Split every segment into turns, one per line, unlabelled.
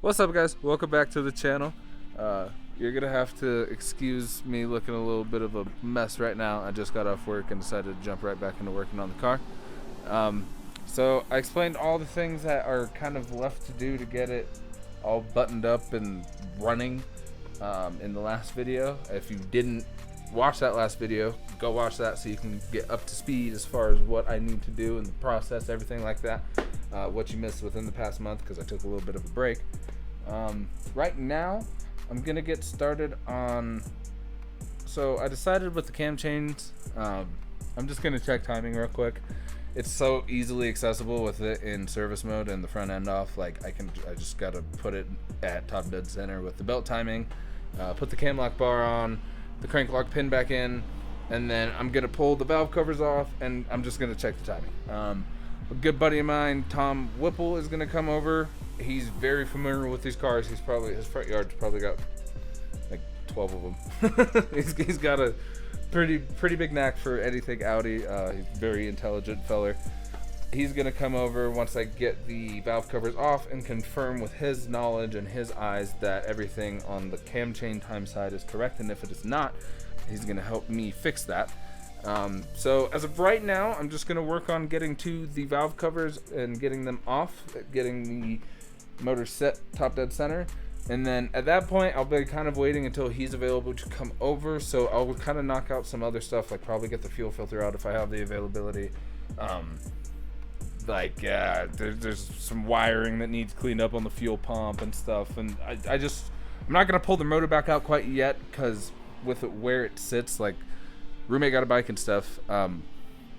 What's up, guys? Welcome back to the channel. You're gonna have to excuse me looking a little bit of a mess right now. I just got off work and decided to jump right back into working on the car. So I explained all the things that are kind of left to do to get it all buttoned up and running in the last video. If you didn't watch that last video, go watch that so you can get up to speed as far as what I need to do in the process, everything like that. What you missed within the past month, because I took a little bit of a break. Right now I'm gonna get started on, so I decided with the cam chains, I'm just gonna check timing real quick. It's so easily accessible with it in service mode and the front end off. Like I just gotta put it at top dead center with the belt timing, put the cam lock bar on, the crank lock pin back in, and then I'm gonna pull the valve covers off and I'm just gonna check the timing. A good buddy of mine, Tom Whipple, is gonna come over. He's very familiar with these cars. His front yard's probably got like 12 of them. he's got a pretty big knack for anything Audi. He's a very intelligent feller. He's gonna come over once I get the valve covers off and confirm with his knowledge and his eyes that everything on the cam chain time side is correct, and if it is not, he's gonna help me fix that. So as of right now, I'm just gonna work on getting to the valve covers and getting them off, getting the motor set top dead center, and then at that point I'll be kind of waiting until he's available to come over. So I'll kind of knock out some other stuff, like probably get the fuel filter out if I have the availability. There's some wiring that needs cleaned up on the fuel pump and stuff, and I'm not gonna pull the motor back out quite yet, because with it where it sits, like roommate got a bike and stuff,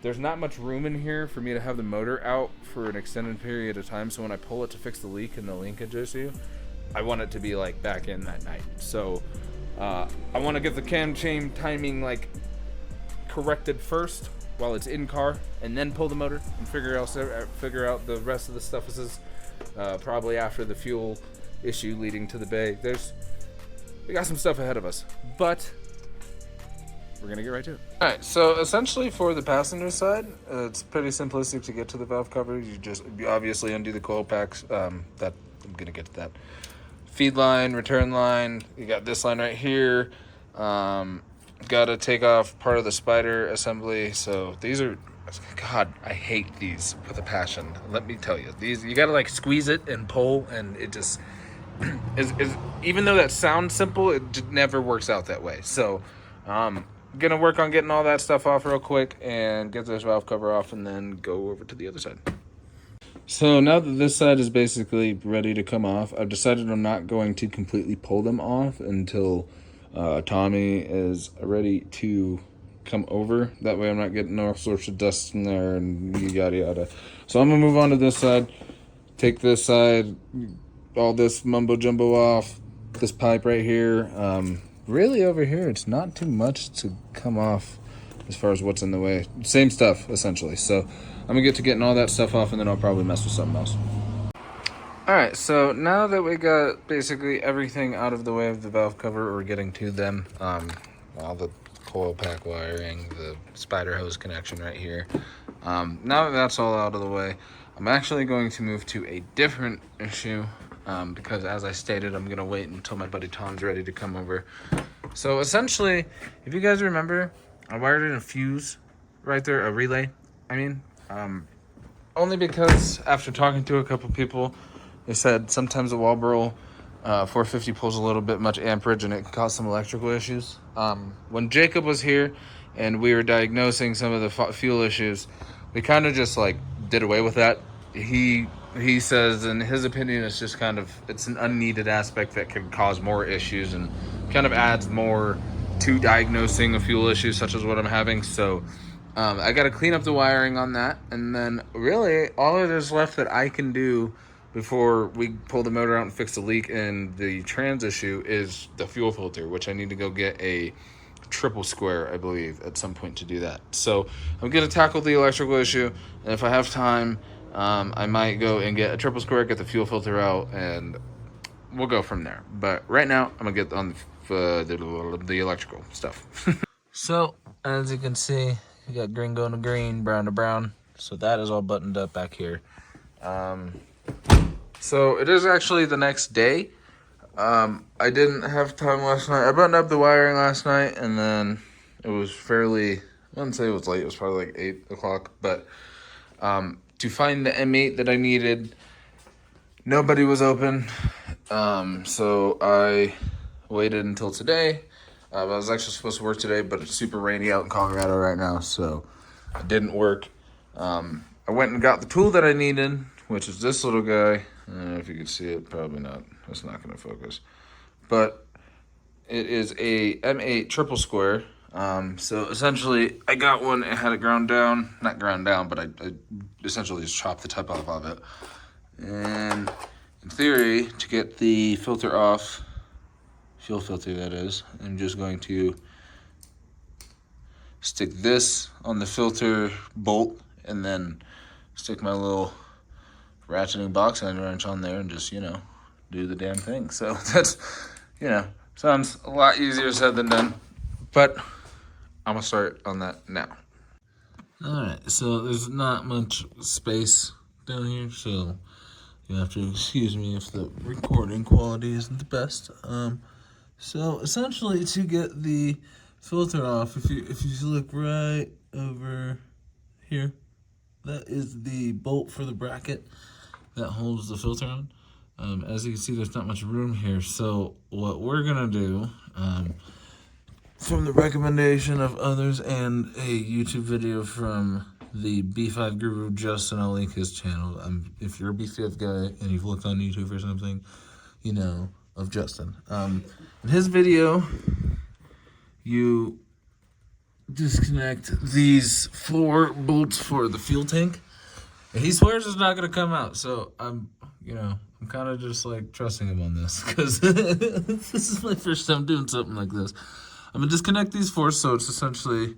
there's not much room in here for me to have the motor out for an extended period of time. So when I pull it to fix the leak and the linkage issue, I want it to be like back in that night. So I want to get the cam chain timing like corrected first while it's in car, and then pull the motor and figure out the rest of the stuff. This is probably after the fuel issue leading to the bay. We got some stuff ahead of us, but we're gonna get right to it. All right, so essentially for the passenger side, it's pretty simplistic to get to the valve cover. You obviously undo the coil packs. I'm gonna get to that. Feed line, return line. You got this line right here. Got to take off part of the spider assembly. So these are, God, I hate these with a passion. Let me tell you, these you gotta like squeeze it and pull, and it just is even though that sounds simple, it just never works out that way. So gonna work on getting all that stuff off real quick and get this valve cover off, and then go over to the other side. So now that this side is basically ready to come off, I've decided I'm not going to completely pull them off until Tommy is ready to come over. That way I'm not getting all sorts of dust in there and yada yada. So I'm gonna move on to this side, take this side, all this mumbo jumbo off, this pipe right here. Really over here, it's not too much to come off as far as what's in the way. Same stuff, essentially. So I'm gonna get to getting all that stuff off, and then I'll probably mess with something else. All right, so now that we got basically everything out of the way of the valve cover, or getting to them, all the coil pack wiring, the spider hose connection right here. Now that that's all out of the way, I'm actually going to move to a different issue. Because as I stated, I'm gonna wait until my buddy Tom's ready to come over. So essentially, if you guys remember, I wired in a fuse right there, a relay. Only because after talking to a couple people, they said sometimes a Walbro 450 pulls a little bit much amperage and it can cause some electrical issues. When Jacob was here and we were diagnosing some of the fuel issues, we kind of just like did away with that. He says, in his opinion, it's just it's an unneeded aspect that can cause more issues and kind of adds more to diagnosing a fuel issue such as what I'm having. So I got to clean up the wiring on that, and then really all that is left that I can do before we pull the motor out and fix the leak in the trans issue is the fuel filter, which I need to go get a triple square, I believe, at some point to do that. So I'm going to tackle the electrical issue, and if I have time, I might go and get a triple square, get the fuel filter out, and we'll go from there. But right now, I'm going to get on the electrical stuff. So, as you can see, you got green going to green, brown to brown. So that is all buttoned up back here. So it is actually the next day. I didn't have time last night. I buttoned up the wiring last night, and then it was fairly, I wouldn't say it was late, it was probably like 8 o'clock, but to find the M8 that I needed, nobody was open, so I waited until today. I was actually supposed to work today, but it's super rainy out in Colorado right now, so it didn't work. I went and got the tool that I needed, which is this little guy. I don't know if you can see it, probably not. It's not going to focus. But it is a M8 triple square. So essentially, I got one, it had it ground down. Not ground down, but I essentially just chopped the top off of it. And in theory, to get the filter off, fuel filter that is, I'm just going to stick this on the filter bolt and then stick my little ratcheting box end wrench on there and just, do the damn thing. So that's, sounds a lot easier said than done, but I'm gonna start on that now. Alright, so there's not much space down here, so you have to excuse me if the recording quality isn't the best. So essentially, to get the filter off, if you look right over here, that is the bolt for the bracket that holds the filter on. As you can see, there's not much room here, so what we're gonna do, from the recommendation of others and a YouTube video from the B5 guru Justin, I'll link his channel. If you're a B5 guy and you've looked on YouTube or something, you know of Justin. In his video, you disconnect these 4 bolts for the fuel tank, and he swears it's not gonna come out. So I'm kind of just like trusting him on this, because this is my first time doing something like this. I'm gonna disconnect these 4, so it's essentially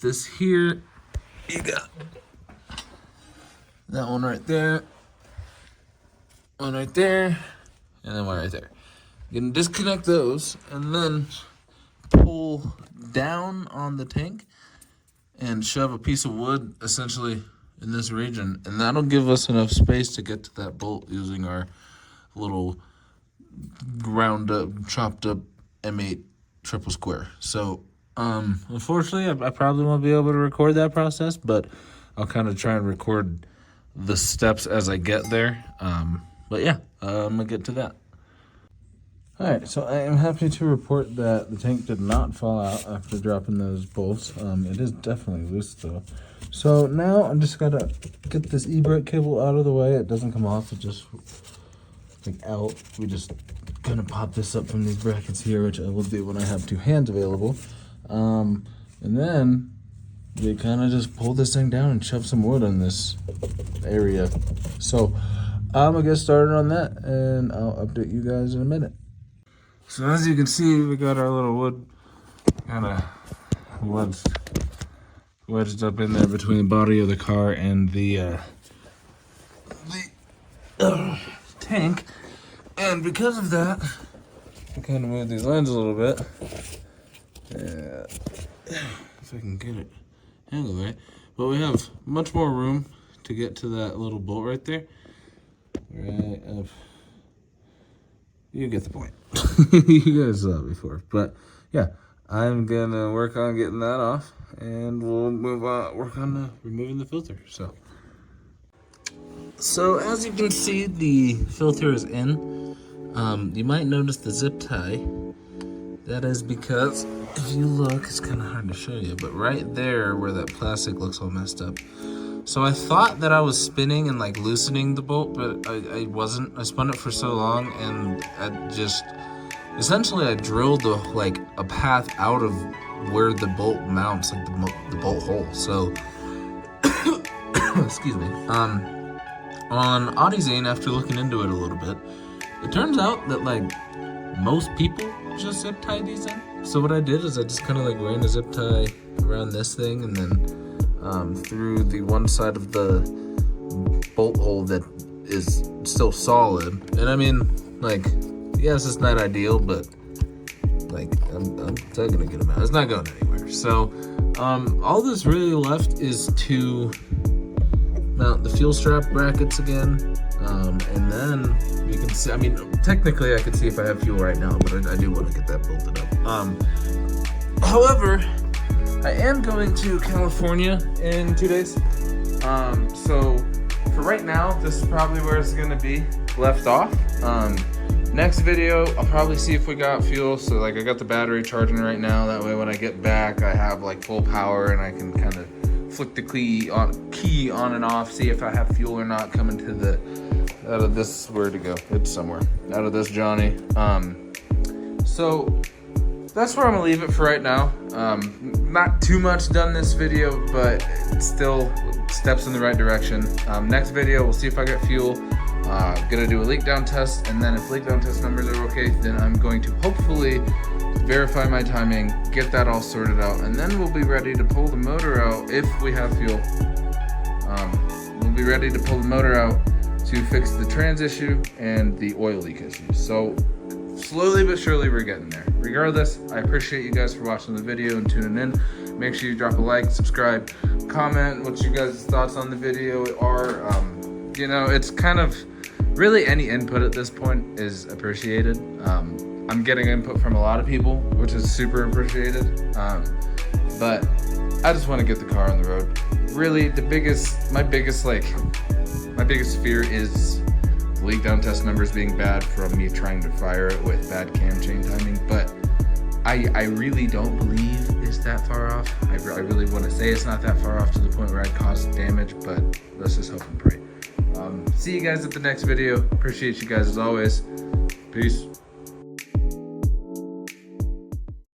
this here. You got that one right there, one right there, and then one right there. You're gonna disconnect those and then pull down on the tank and shove a piece of wood essentially in this region, and that'll give us enough space to get to that bolt using our little ground up, chopped up M8 triple square. So unfortunately, I probably won't be able to record that process, but I'll kind of try and record the steps as I get there. But yeah, I'm gonna get to that. Alright, so I am happy to report that the tank did not fall out after dropping those bolts. It is definitely loose though. So now I just gotta get this e-brake cable out of the way. It doesn't come off, it just like out. We just gonna pop this up from these brackets here, which I will do when I have 2 hands available. And then we kind of just pull this thing down and shove some wood in this area. So I'm gonna get started on that, and I'll update you guys in a minute. So as you can see, we got our little wood kind of wedged up in there between the body of the car and the tank. And because of that, I kind of moved these lines a little bit. Yeah, if I can get it handled right. But we have much more room to get to that little bolt right there. Right up. You get the point. You guys saw it before. But yeah, I'm gonna work on getting that off, and we'll work on removing the filter. So as you can see, the filter is in. You might notice the zip tie. That is because if you look, it's kind of hard to show you, but right there where that plastic looks all messed up. So I thought that I was spinning and like loosening the bolt, but I wasn't. I spun it for so long, and essentially I drilled a path out of where the bolt mounts, like the bolt hole. So excuse me. On AutoZone, after looking into it a little bit, it turns out that like most people just zip tie these in. So what I did is I just kind of like ran a zip tie around this thing, and then through the one side of the bolt hole that is still solid. And I mean, like, yes, it's not ideal, but like I'm still gonna get them out. It's not going anywhere. So all that's really left is to mount the fuel strap brackets again,
And then you can see, I mean, technically I could see if I have fuel right now, but I do want to get that bolted up. However, I am going to California in 2 days. So for right now, this is probably where it's gonna be left off. Next video, I'll probably see if we got fuel. So like I got the battery charging right now. That way when I get back, I have like full power and I can kind of flick the key on and off, see if I have fuel or not coming to the, out of this, where'd it go? It's somewhere. Out of this Johnny. So that's where I'm gonna leave it for right now. Not too much done this video, but it's still steps in the right direction. Next video, we'll see if I get fuel. Gonna do a leak down test, and then if leak down test numbers are okay, then I'm going to hopefully verify my timing, get that all sorted out, and then we'll be ready to pull the motor out if we have fuel. We'll be ready to pull the motor out to fix the trans issue and the oil leak issue. So slowly but surely we're getting there. Regardless, I appreciate you guys for watching the video and tuning in. Make sure you drop a like, subscribe, comment what you guys' thoughts on the video are. You know, it's kind of really any input at this point is appreciated. I'm getting input from a lot of people, which is super appreciated. But I just want to get the car on the road. Really, my biggest fear is leak down test numbers being bad from me trying to fire it with bad cam chain timing. But I really don't believe it's that far off. I really want to say it's not that far off to the point where I'd cause damage, but let's just hope and pray. See you guys at the next video. Appreciate you guys as always. Peace.